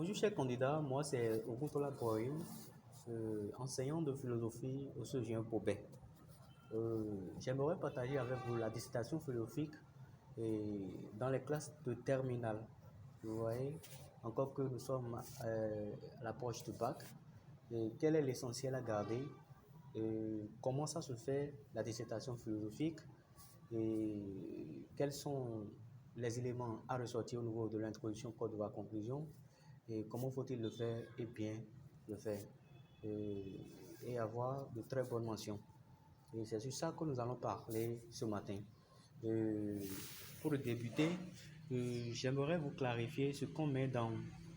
Bonjour chers candidats, moi c'est Ogutola Boy, enseignant de philosophie au Cégep Pobet. J'aimerais partager avec vous la dissertation philosophique dans les classes de terminale. Vous voyez, encore que nous sommes à l'approche du bac, quel est l'essentiel à garder, comment ça se fait la dissertation philosophique et quels sont les éléments à ressortir au niveau de l'introduction, code de la conclusion et comment faut-il le faire et bien le faire et avoir de très bonnes mentions. Et c'est sur ça que nous allons parler ce matin. Pour débuter, j'aimerais vous clarifier ce qu'on met dans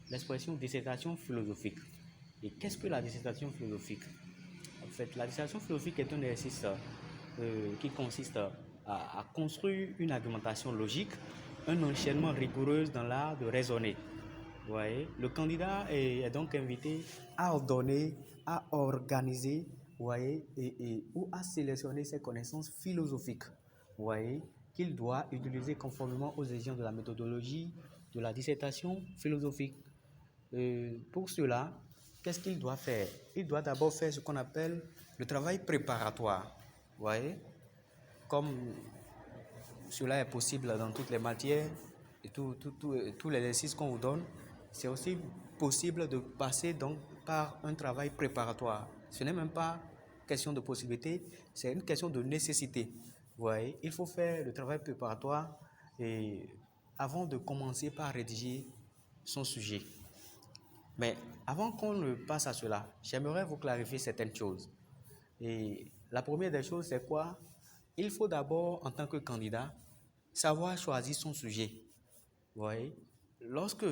l'expression dissertation philosophique. Et qu'est-ce que la dissertation philosophique? En fait, la dissertation philosophique est un exercice qui consiste à construire une argumentation logique, un enchaînement rigoureux dans l'art de raisonner. Vous voyez, le candidat est donc invité à ordonner, à organiser, vous voyez, ou à sélectionner ses connaissances philosophiques, vous voyez, qu'il doit utiliser conformément aux exigences de la méthodologie de la dissertation philosophique. Pour cela, qu'est-ce qu'il doit faire? Il doit d'abord faire ce qu'on appelle le travail préparatoire, vous voyez, comme cela est possible dans toutes les matières et tous les exercices qu'on vous donne. C'est aussi possible de passer donc par un travail préparatoire. Ce n'est même pas question de possibilité, c'est une question de nécessité. Vous voyez, il faut faire le travail préparatoire avant de commencer par rédiger son sujet. Mais avant qu'on ne passe à cela, j'aimerais vous clarifier certaines choses. Et la première des choses, c'est quoi? Il faut d'abord, en tant que candidat, savoir choisir son sujet. Vous voyez, lorsque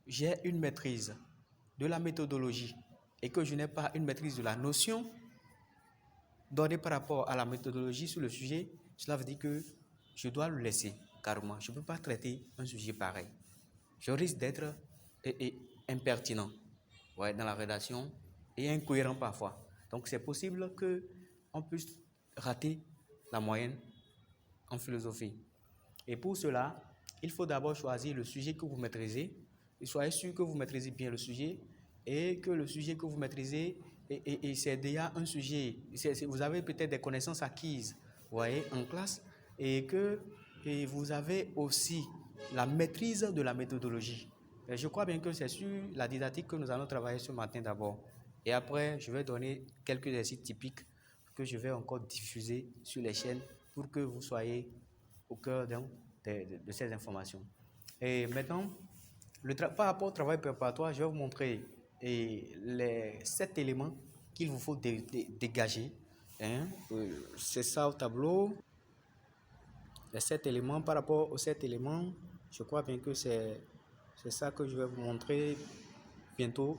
j'ai une maîtrise de la méthodologie et que je n'ai pas une maîtrise de la notion donnée par rapport à la méthodologie sur le sujet, cela veut dire que je dois le laisser carrément. Je ne peux pas traiter un sujet pareil. Je risque d'être impertinent, ouais, dans la rédaction et incohérent parfois. Donc c'est possible qu'on puisse rater la moyenne en philosophie. Et pour cela, il faut d'abord choisir le sujet que vous maîtrisez. Et soyez sûr que vous maîtrisez bien le sujet et que le sujet que vous maîtrisez, c'est déjà un sujet. Vous avez peut-être des connaissances acquises, vous voyez, en classe et que vous avez aussi la maîtrise de la méthodologie. Et je crois bien que c'est sur la didactique que nous allons travailler ce matin d'abord. Et après, je vais donner quelques exercices typiques que je vais encore diffuser sur les chaînes pour que vous soyez au cœur de ces informations. Et maintenant, par rapport au travail préparatoire, je vais vous montrer les 7 éléments qu'il vous faut dégager. Hein. C'est ça au tableau. Les 7 éléments. Par rapport aux 7 éléments, je crois bien que c'est ça que je vais vous montrer bientôt